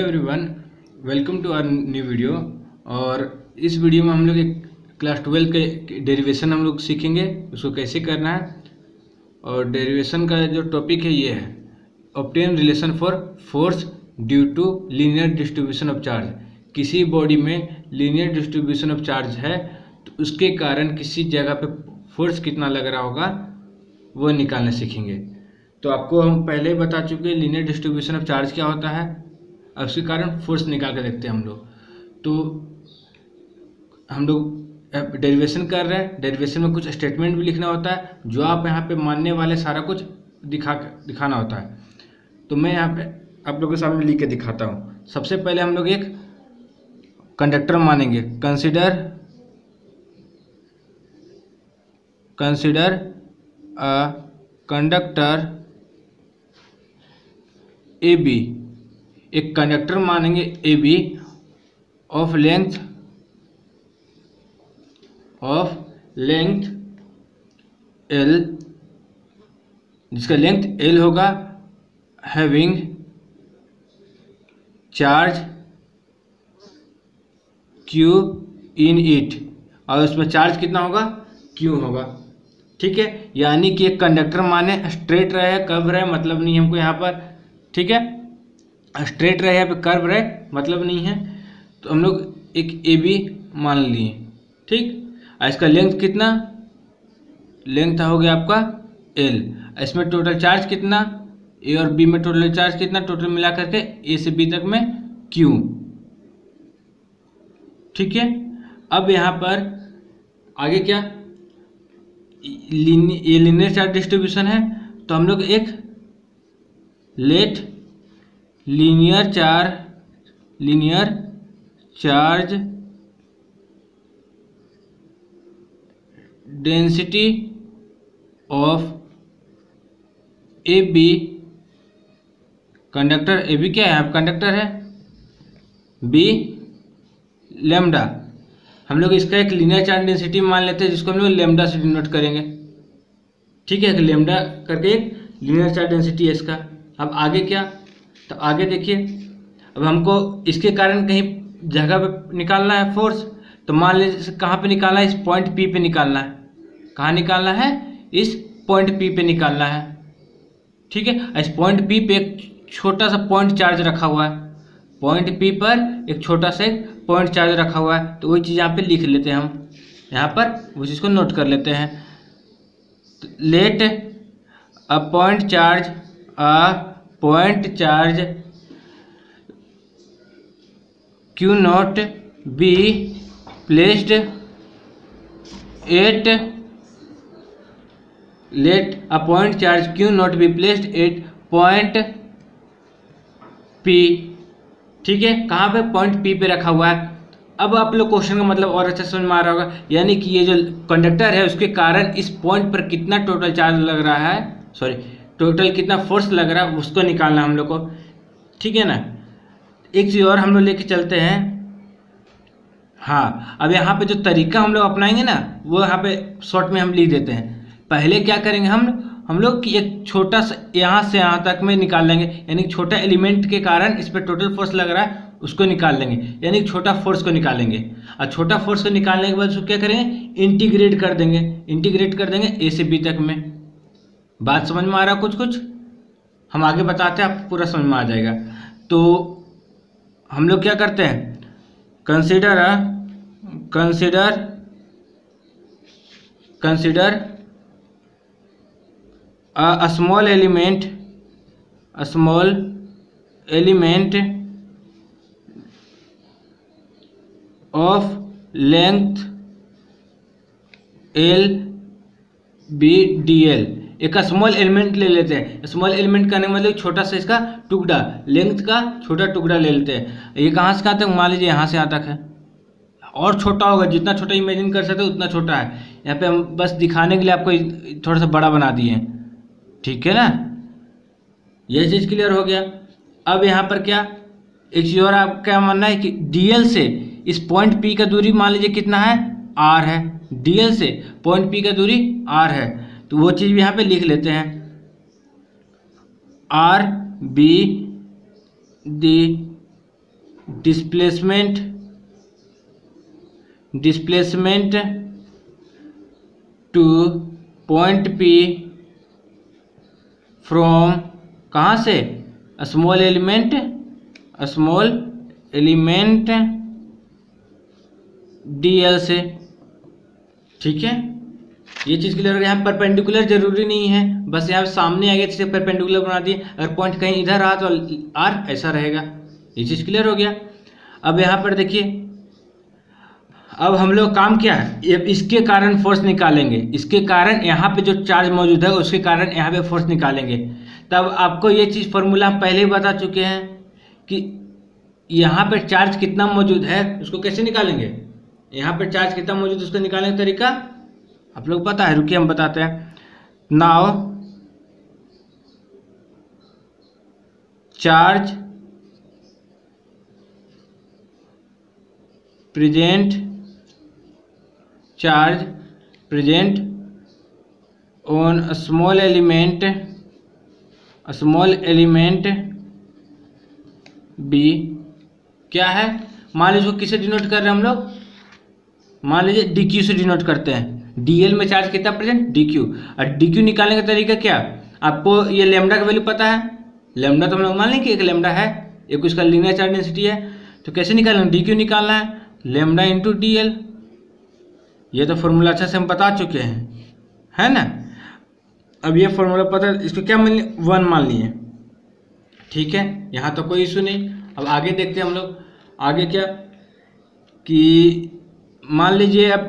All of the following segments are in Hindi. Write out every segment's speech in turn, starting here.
Everyone, welcome to our new video. और इस वीडियो में हम लोग एक क्लास 12 के डेरिवेशन हम लोग सीखेंगे, उसको कैसे करना है। और डेरिवेशन का जो टॉपिक है ये है obtain relation for force due to linear distribution of charge. किसी बॉडी में लीनियर डिस्ट्रीब्यूशन ऑफ चार्ज है तो उसके कारण किसी जगह पे फोर्स कितना लग रहा होगा वो निकालना सीखेंगे। तो आपको हम पहले ही बता चुके हैं लीनियर डिस्ट्रीब्यूशन ऑफ चार्ज क्या होता है, अब उसके कारण फोर्स निकाल कर देखते हैं हम लोग। तो हम लोग डेरिवेशन कर रहे हैं, डेरिवेशन में कुछ स्टेटमेंट भी लिखना होता है जो आप यहाँ पे मानने वाले सारा कुछ दिखाना होता है। तो मैं यहाँ पे आप लोगों के सामने लिख के दिखाता हूँ। सबसे पहले हम लोग एक कंडक्टर मानेंगे। Consider a conductor A B, एक कंडक्टर मानेंगे A B of length L, जिसका लेंथ एल होगा, having charge Q in it, और उसमें चार्ज कितना होगा, क्यू होगा। ठीक है, यानी कि एक कंडक्टर माने स्ट्रेट रहे, कर्व रहे, मतलब नहीं हमको यहाँ पर। ठीक है, स्ट्रेट रहे, यहाँ पे कर्व रहे, मतलब नहीं है। तो हम लोग एक ए बी मान लिए। ठीक, इसका लेंथ कितना, लेंथ हो गया आपका एल। इसमें टोटल चार्ज कितना, ए और बी में टोटल चार्ज कितना, टोटल मिला करके ए से बी तक में क्यू। ठीक है, अब यहाँ पर आगे क्या, ये लीनियर चार्ज डिस्ट्रीब्यूशन है, तो हम लोग एक let linear charge density of A B, conductor A B क्या है, अब कंडक्टर है, बी लेमडा। हम लोग इसका एक लीनियर चार्ज डेंसिटी मान लेते हैं जिसको हम लोग लेमडा से डिनोट करेंगे। ठीक है, लेमडा करके एक लीनियर चार्ज डेंसिटी है इसका। अब आगे क्या, तो आगे देखिए, अब हमको इसके कारण कहीं जगह पे निकालना है फोर्स। तो मान लीजिए कहाँ पे निकालना है, इस पॉइंट पी पे निकालना है। कहाँ निकालना है, इस पॉइंट पी पे निकालना है। ठीक है, इस पॉइंट पी पे एक छोटा सा पॉइंट चार्ज रखा हुआ है, पॉइंट पी पर एक छोटा सा एक पॉइंट चार्ज रखा हुआ है। तो वही चीज़ यहाँ पे लिख लेते हैं हम, यहाँ पर वो चीज़ को नोट कर लेते हैं। Let a point charge Q naught be placed at, let a point charge Q naught be placed at point P. ठीक है, कहाँ पे, पॉइंट पी पे रखा हुआ है। अब आप लोग क्वेश्चन का मतलब और अच्छा समझ में आ रहा होगा, यानी कि ये जो कंडक्टर है उसके कारण इस पॉइंट पर कितना टोटल चार्ज लग रहा है, सॉरी टोटल कितना फोर्स लग रहा है उसको निकालना हम लोग को। ठीक है ना, एक चीज़ और हम लोग लेके चलते हैं। हाँ, अब यहाँ पे जो तरीका हम लोग अपनाएंगे ना वो यहाँ पे शॉर्ट में हम लिख देते हैं। पहले क्या करेंगे हम लोग कि एक छोटा सा यहाँ से यहाँ तक में निकाल लेंगे, यानी छोटा एलिमेंट के कारण इस पर टोटल फोर्स लग रहा है उसको निकाल लेंगे, यानी छोटा फोर्स को निकालेंगे। और छोटा फोर्स को निकालने के बाद उसको क्या करेंगे, इंटीग्रेट कर देंगे ए से बी तक में। बात समझ में आ रहा है, कुछ हम आगे बताते हैं, आपको पूरा समझ में आ जाएगा। तो हम लोग क्या करते हैं, consider a small element of length L B dl, एक स्मॉल एलिमेंट ले लेते हैं। स्मॉल एलिमेंट करने का मतलब छोटा सा इसका टुकड़ा, लेंथ का छोटा टुकड़ा ले लेते हैं। ये कहाँ से कहाँ तक, मान लीजिए यहाँ से यहाँ तक है, और छोटा होगा, जितना छोटा इमेजिन कर सकते हो उतना छोटा है। यहाँ पे हम बस दिखाने के लिए आपको थोड़ा सा बड़ा बना दिए हैं। ठीक है ना, यह चीज़ क्लियर हो गया। अब यहाँ पर क्या, एक चीज़ और आप क्या मानना है कि डीएल से इस पॉइंट पी का दूरी मान लीजिए कितना है, आर है। डीएल से पॉइंट पी का दूरी आर है, तो वो चीज़ भी यहाँ पे लिख लेते हैं, R be the displacement two point P from कहाँ से, स्मॉल एलिमेंट dl से। ठीक है, ये चीज़ क्लियर हो गया। यहाँ परपेंडिकुलर जरूरी नहीं है, बस यहाँ सामने आ गया तो परपेंडिकुलर बना दिए। अगर पॉइंट कहीं इधर रहा तो r ऐसा रहेगा। ये चीज़ क्लियर हो गया। अब यहाँ पर देखिए, अब हम लोग काम क्या है, इसके कारण फोर्स निकालेंगे। इसके कारण यहाँ पे जो चार्ज मौजूद है उसके कारण यहाँ पे फोर्स निकालेंगे। तब आपको ये चीज़ फॉर्मूला पहले ही बता चुके हैं कि यहाँ पे चार्ज कितना मौजूद है उसको कैसे निकालेंगे। यहाँ पे चार्ज कितना मौजूद है उसको निकालने का तरीका आप लोग पता है, रुकिए हम बताते हैं। Now charge present on small element B क्या है, मान लीजिए किसे डिनोट कर रहे हैं हम लोग, मान लीजिए dq से डिनोट करते हैं। dl में चार्ज कितना प्रेजेंट, dq। और dq निकालने का तरीका क्या, आपको ये लेमडा का वैल्यू पता है। लेमडा तो हम लोग मान लें कि एक लेमडा है, एक उसका लीनियर चार्ज डेंसिटी है। तो कैसे निकालना, dq निकालना है, लेमडा इंटू dl। ये तो फॉर्मूला अच्छा से हम बता चुके हैं, है ना। अब ये फॉर्मूला पता, इसको क्या मान लिए, 1 मान लिए। ठीक है, यहाँ तो कोई इशू नहीं। अब आगे देखते हैं हम लोग, आगे क्या कि मान लीजिए अब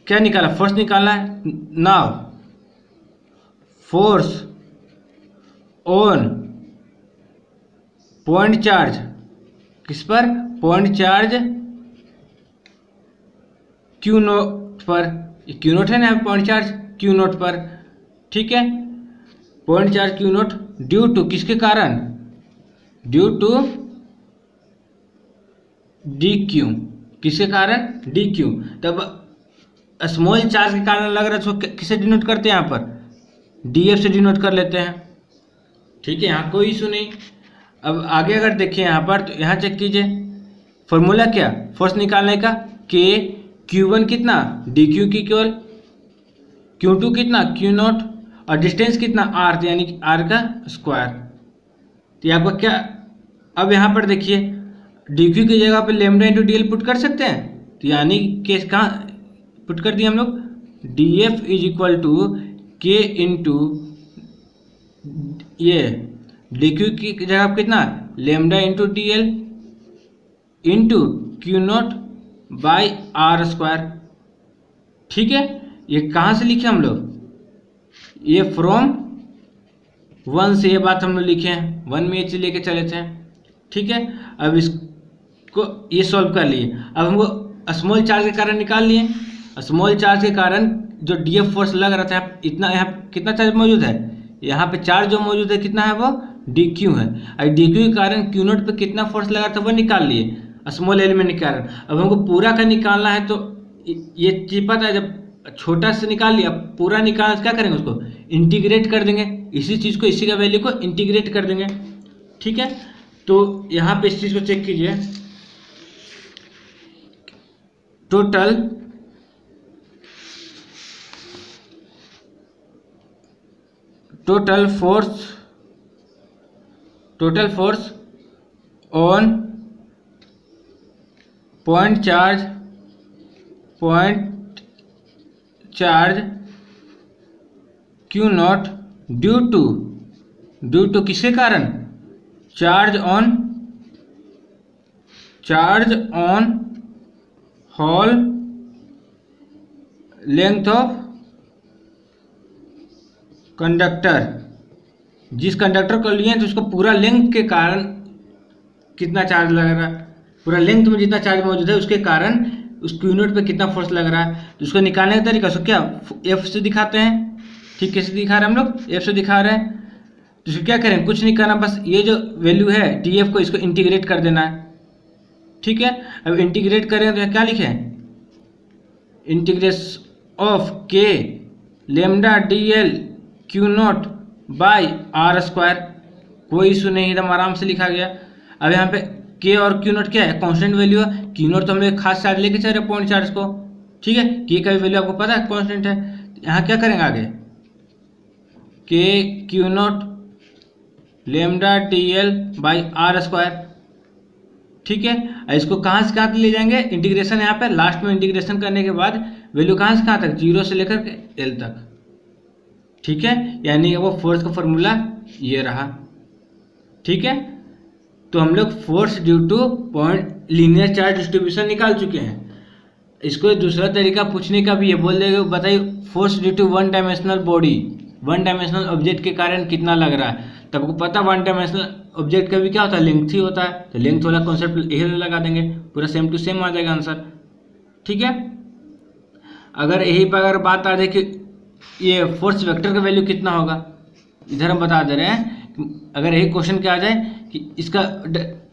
क्या निकाला, फोर्स निकालना है। Now force on point charge, किस पर, पॉइंट चार्ज क्यू नोट पर, क्यू नोट है ना, पॉइंट चार्ज क्यू नोट पर। ठीक है, point charge Q naught due to किसके कारण, ड्यू टू डी क्यू, किसके कारण, डी क्यू। तब स्मॉल चार्ज के कारण लग रहा है तो किसे डिनोट करते हैं, यहाँ पर डी एफ से डिनोट कर लेते हैं। ठीक है, यहाँ कोई इशू नहीं। अब आगे अगर देखिए यहाँ पर, तो यहाँ चेक कीजिए फॉर्मूला क्या, फोर्स निकालने का, के Q1 कितना, डी क्यू की केवल, Q2 कितना, क्यू नॉट, और डिस्टेंस कितना r, यानी कि r का स्क्वायर। तो आपका क्या, अब यहाँ पर देखिए डी क्यू की जगह पे lambda into D L put कर सकते हैं। तो यानी के कहाँ पुट कर दिए हम लोग, D F is equal to K into ये डी क्यू की जगह पे कितना, lambda into D L into Q naught by R square. ठीक है, ये कहाँ से लिखे हम लोग, ये फ्रॉम 1 से ये बात हम लोग लिखे हैं, 1 में ये चीज लेके चले थे। ठीक है, अब इसको ये सॉल्व कर लिए। अब हमको स्मॉल चार्ज के कारण निकाल लिए। स्मॉल चार्ज के कारण जो डी एफ फोर्स लग रहा था, इतना यहाँ कितना चार्ज मौजूद है, यहाँ पे चार्ज जो मौजूद है कितना है, वो डी क्यू है। और डी क्यू के कारण क्यू नोट पे कितना फोर्स लगा था वो निकाल लिए स्मॉल एलिमेंट के कारण। अब हमको पूरा का निकालना है, तो ये चीज पता है, जब छोटा से निकाल लिया, पूरा निकालना क्या करेंगे, उसको इंटीग्रेट कर देंगे, इसी चीज़ को, इसी का वैल्यू को इंटीग्रेट कर देंगे। ठीक है, तो यहाँ पे इस चीज़ को चेक कीजिए, total force on point charge Q naught due to किसके कारण, charge on whole length of conductor. जिस कंडक्टर को लिए तो उसको पूरा लेंथ के कारण कितना चार्ज लग रहा है, पूरा लेंथ में जितना चार्ज मौजूद है उसके कारण उस क्यू नोट पे कितना फोर्स लग रहा है। तो उसको निकालने का तरीका उसको क्या, एफ से दिखाते हैं। ठीक, कैसे दिखा रहे हैं हम लोग, एफ से दिखा रहे हैं। तो इसको क्या करें, कुछ नहीं करना, बस ये जो वैल्यू है डी एफ को, इसको इंटीग्रेट कर देना है। ठीक है, अब इंटीग्रेट करें तो क्या लिखे, integration of K lambda D L Q naught by R square. कोई इशू नहीं, एकदम आराम से लिखा गया। अब यहाँ पे के और क्यू नॉट क्या है, कांस्टेंट वैल्यू है। क्यू नॉट तो हम लोग खास चार्ज लेके चल रहे पॉइंट चार्ज को, ठीक है। के का भी वैल्यू आपको पता है कांस्टेंट है। यहाँ क्या करेंगे आगे, K Q naught lambda T L by R square, ठीक है। इसको कहाँ से कहाँ तक ले जाएंगे, इंटीग्रेशन यहाँ पे लास्ट में इंटीग्रेशन करने के बाद वैल्यू कहाँ से कहाँ तक, 0 से लेकर के एल तक, ठीक है। यानी वो फोर्स का फॉर्मूला ये रहा, ठीक है। तो हम लोग force due two point linear charge distribution निकाल चुके हैं। इसको दूसरा तरीका पूछने का भी ये बोल देगा, बताइए force due to one dimensional body, one dimensional object के कारण कितना लग रहा है। तो आपको पता वन डायमेंशनल ऑब्जेक्ट का भी क्या होता है, लेंथ ही होता है। तो लेंथ वाला कॉन्सेप्ट यही लगा देंगे, पूरा सेम टू सेम आ जाएगा आंसर, ठीक है। अगर यही पर अगर बात आ जाए कि ये फोर्स वेक्टर का वैल्यू कितना होगा, इधर हम बता दे रहे हैं। अगर यही क्वेश्चन क्या आ जाए कि इसका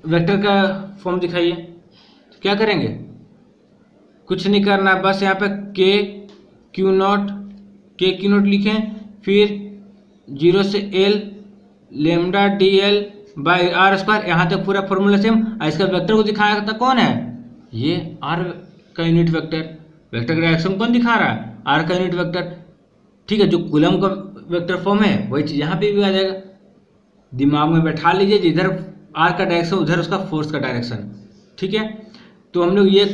वेक्टर का फॉर्म दिखाइए, तो क्या करेंगे, कुछ नहीं करना, बस यहाँ पे के क्यू नॉट लिखें, फिर 0 से L lambda D L by R square, यहाँ तक पूरा फॉर्मूला सेम। इसका वेक्टर को दिखाया था कौन है, ये आर का यूनिट वेक्टर, वेक्टर का डायरेक्शन कौन दिखा रहा है, आर का यूनिट वेक्टर, ठीक है। जो कूलम का वेक्टर फॉर्म है वही चीज यहाँ पे भी आ जाएगा। दिमाग में बैठा लीजिए, जिधर आर का डायरेक्शन उधर उसका फोर्स का डायरेक्शन, ठीक है। तो हम लोग ये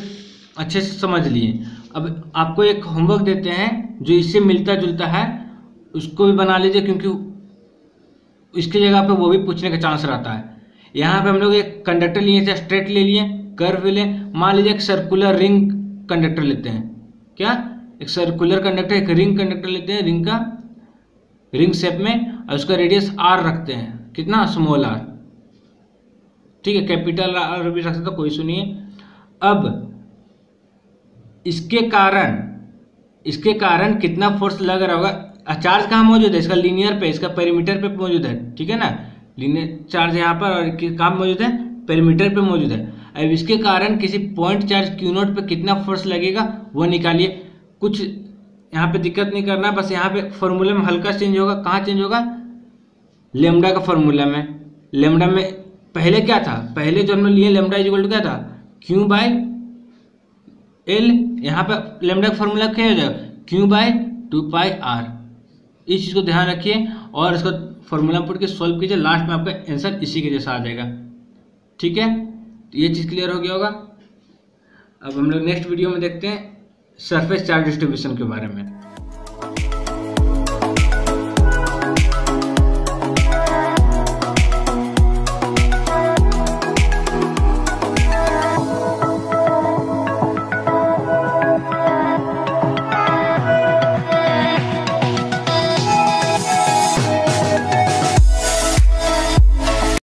अच्छे से समझ लिए। अब आपको एक होमवर्क देते हैं जो इससे मिलता जुलता है, उसको भी बना लीजिए, क्योंकि इसकी जगह पे वो भी पूछने का चांस रहता है। यहाँ पे हम लोग एक कंडक्टर लिए थे, स्ट्रेट ले लिए, कर्व ले, मान लीजिए एक सर्कुलर रिंग कंडक्टर लेते हैं, क्या, एक सर्कुलर कंडक्टर, एक रिंग कंडक्टर लेते हैं, रिंग शेप में, और उसका रेडियस आर रखते हैं, कितना, स्मॉल आर, ठीक है। कैपिटल आर भी रख सकते, कोई इशू नहीं है। अब इसके कारण कितना फोर्स लग रहा होगा, चार्ज कहाँ मौजूद है, इसका लीनियर पे, इसका पेरीमीटर पे मौजूद है, ठीक है ना। लीनियर चार्ज यहाँ पर, और कहाँ मौजूद है, पेरीमीटर पे मौजूद है। अब इसके कारण किसी पॉइंट चार्ज क्यू नॉट पे कितना फोर्स लगेगा वो निकालिए। कुछ यहाँ पे दिक्कत नहीं करना, बस यहाँ पे फॉर्मूले में हल्का चेंज होगा। कहाँ चेंज होगा, लेमडा का फॉर्मूला में। लेमडा में पहले क्या था, पहले जो हमने लिए लेमडा इज इक्वल टू क्या था, क्यू बाय एल। यहाँ पे लेमडा का फॉर्मूला क्या हो जाएगा, क्यू बाय 2 पाई आर। इस चीज़ को ध्यान रखिए और इसको फॉर्मूला पुट के सॉल्व कीजिए, लास्ट में आपका आंसर इसी के जैसा आ जाएगा, ठीक है। तो ये चीज़ क्लियर हो गया होगा। अब हम लोग नेक्स्ट वीडियो में देखते हैं सरफेस चार्ज डिस्ट्रीब्यूशन के बारे में।